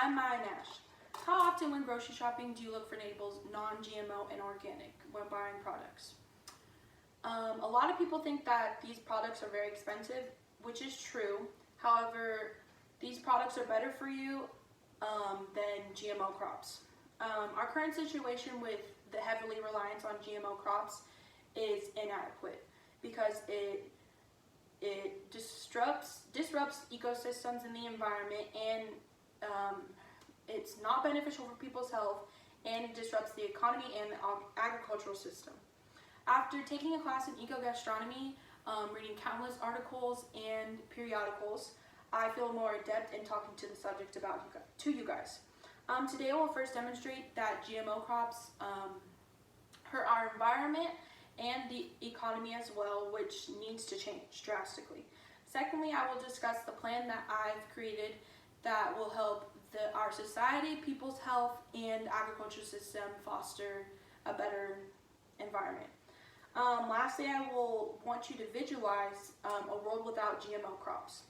I'm Maya Nash. How often when grocery shopping do you look for labels non-GMO and organic when buying products? A lot of people think that these products are very expensive, which is true. However, these products are better for you than GMO crops. Our current situation with the heavily reliance on GMO crops is inadequate because it disrupts ecosystems in the environment, and it's not beneficial for people's health, and it disrupts the economy and the agricultural system. After taking a class in eco-gastronomy, reading countless articles and periodicals, I feel more adept in talking to the subject to you guys. Today I will first demonstrate that GMO crops hurt our environment and the economy as well, which needs to change drastically. Secondly, I will discuss the plan that I've created that will help our society, people's health, and agriculture system foster a better environment. Lastly, I will want you to visualize a world without GMO crops.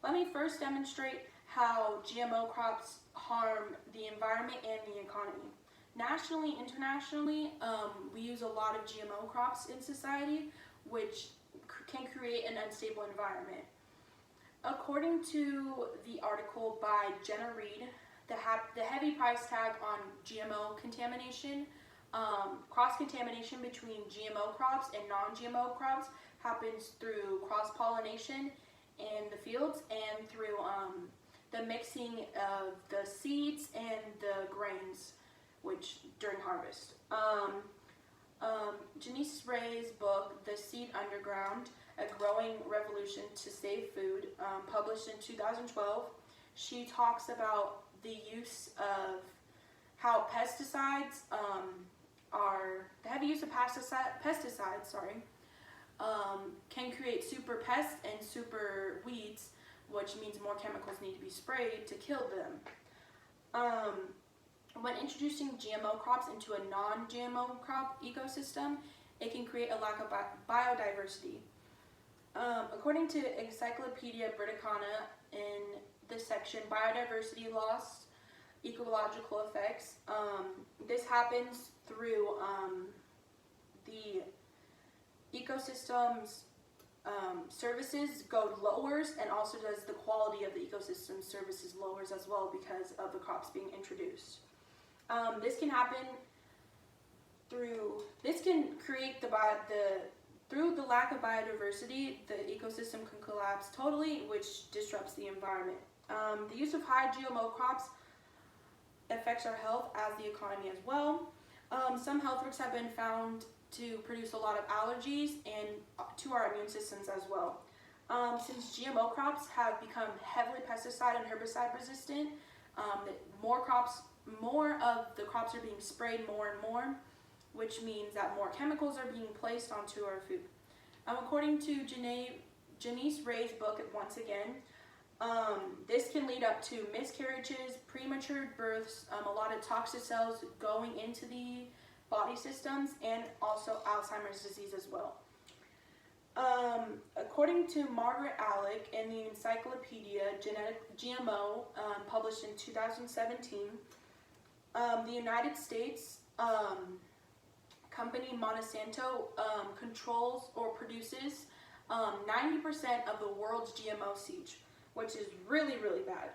Let me first demonstrate how GMO crops harm the environment and the economy. Nationally, internationally, we use a lot of GMO crops in society, which can create an unstable environment. According to the article by Jenna Reed, the heavy price tag on GMO contamination, cross-contamination between GMO crops and non-GMO crops happens through cross-pollination in the fields and through the mixing of the seeds and the grains, which during harvest. Janice Ray's book, The Seed Underground, A Growing Revolution to Save Food, published in 2012, she talks about the use of how pesticides the heavy use of pesticides can create super pests and super weeds, which means more chemicals need to be sprayed to kill them. When introducing GMO crops into a non-GMO crop ecosystem, it can create a lack of biodiversity. According to Encyclopedia Britannica, in the section Biodiversity Loss, Ecological Effects, this happens through the ecosystem's services lowers, and also does the quality of the ecosystem services lowers as well because of the crops being introduced. This can happen through through the lack of biodiversity, the ecosystem can collapse totally, which disrupts the environment. The use of high GMO crops affects our health as the economy as well. Some health risks have been found to produce a lot of allergies and to our immune systems as well. Since GMO crops have become heavily pesticide and herbicide resistant, more of the crops are being sprayed more and more, which means that more chemicals are being placed onto our food. According to Janice Ray's book, once again, this can lead up to miscarriages, premature births, a lot of toxic cells going into the body systems, and also Alzheimer's disease as well. According to Margaret Alec in the Encyclopedia GMO, published in 2017, the United States company Monsanto controls or produces 90% of the world's GMO seeds, which is really, really bad.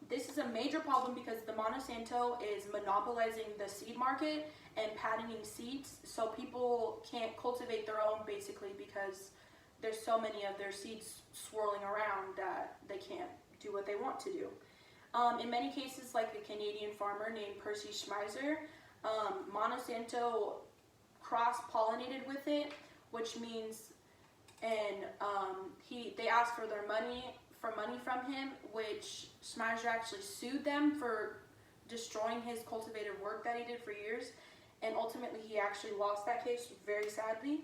This is a major problem because the Monsanto is monopolizing the seed market and patenting seeds, so people can't cultivate their own basically because there's so many of their seeds swirling around that they can't do what they want to do. In many cases, like a Canadian farmer named Percy Schmeiser, Monsanto cross-pollinated with it, which means, and they asked for money from him, which Schmeiser actually sued them for destroying his cultivated work that he did for years, and ultimately he actually lost that case very sadly.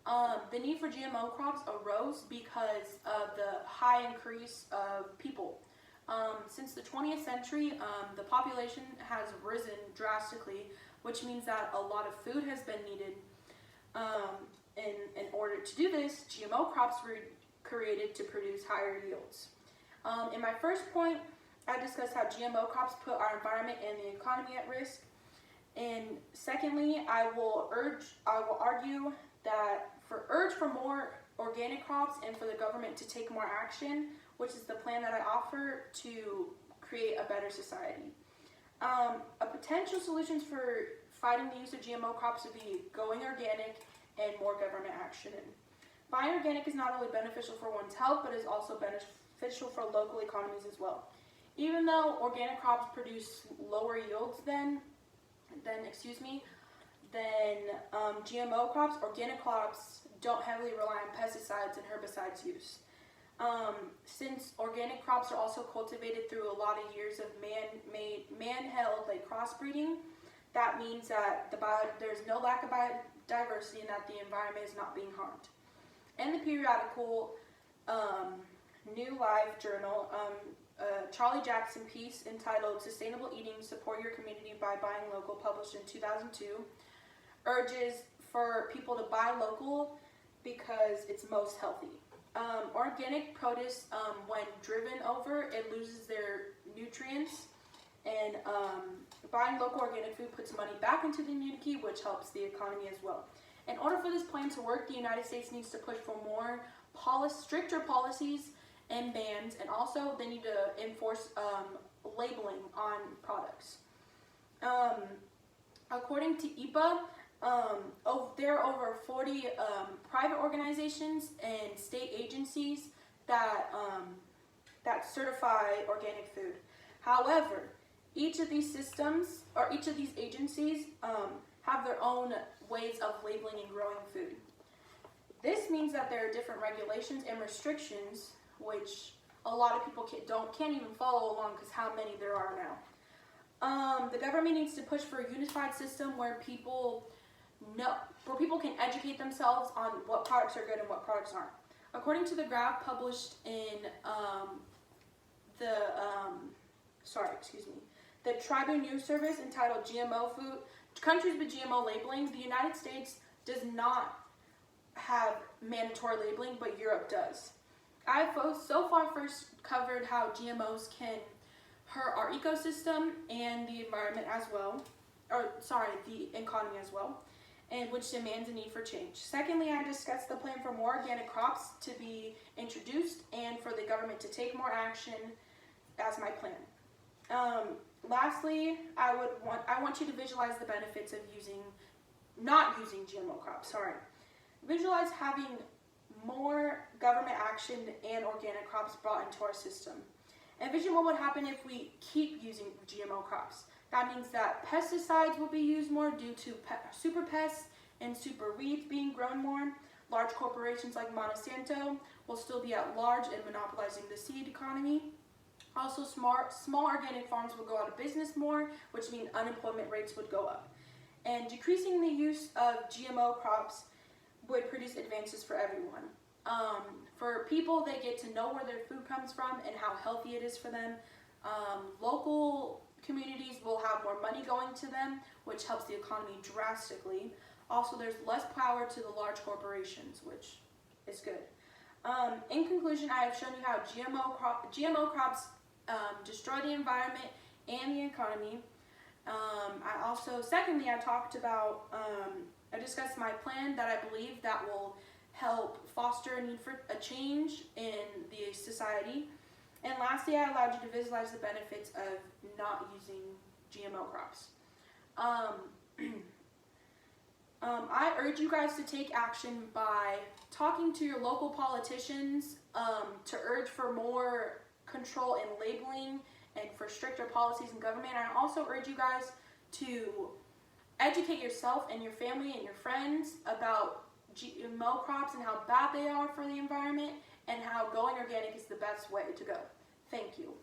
The need for GMO crops arose because of the high increase of people. Since the 20th century, the population has risen drastically, which means that a lot of food has been needed. In order to do this, GMO crops were created to produce higher yields. In my first point, I discussed how GMO crops put our environment and the economy at risk. And secondly, I will argue that urge for more organic crops and for the government to take more action, which is the plan that I offer to create a better society. A potential solutions for fighting the use of GMO crops would be going organic and more government action. And buying organic is not only beneficial for one's health, but is also beneficial for local economies as well. Even though organic crops produce lower yields than GMO crops, organic crops don't heavily rely on pesticides and herbicides use. Since organic crops are also cultivated through a lot of years of man-held crossbreeding, that means that there's no lack of biodiversity and that the environment is not being harmed. In the periodical New Life journal, Charlie Jackson piece entitled "Sustainable Eating: Support Your Community by Buying Local," published in 2002, urges for people to buy local because it's most healthy. Organic produce, when driven over, it loses their nutrients, and buying local organic food puts money back into the community, which helps the economy as well. In order for this plan to work, the United States needs to push for more stricter policies and bans, and also they need to enforce labeling on products. According to EPA, there are over 40 private organizations and state agencies that certify organic food. However, each of these agencies have their own ways of labeling and growing food. This means that there are different regulations and restrictions, which a lot of people can't even follow along because how many there are now. The government needs to push for a unified system where people can educate themselves on what products are good and what products aren't. According to the graph published in the Tribune News Service entitled "GMO Food Countries with GMO Labeling," the United States does not have mandatory labeling, but Europe does. I've so far first covered how GMOs can hurt our ecosystem and the environment as well, the economy as well, and which demands a need for change. Secondly, I discussed the plan for more organic crops to be introduced and for the government to take more action as my plan. Lastly, I want you to visualize the benefits of not using GMO crops. Visualize having more government action and organic crops brought into our system. Envision what would happen if we keep using GMO crops. That means that pesticides will be used more due to super pests and super weeds being grown more. Large corporations like Monsanto will still be at large and monopolizing the seed economy. Also, small organic farms will go out of business more, which means unemployment rates would go up. And decreasing the use of GMO crops would produce advances for everyone. For people, they get to know where their food comes from and how healthy it is for them. Local communities will have more money going to them, which helps the economy drastically. Also, there's less power to the large corporations, which is good. In conclusion, I have shown you how GMO crops destroy the environment and the economy. I discussed my plan that I believe that will help foster a need for a change in the society. And lastly, I allowed you to visualize the benefits of not using GMO crops. I urge you guys to take action by talking to your local politicians to urge for more control and labeling and for stricter policies in government. And I also urge you guys to educate yourself and your family and your friends about GMO crops and how bad they are for the environment and how going organic is the best way to go. Thank you.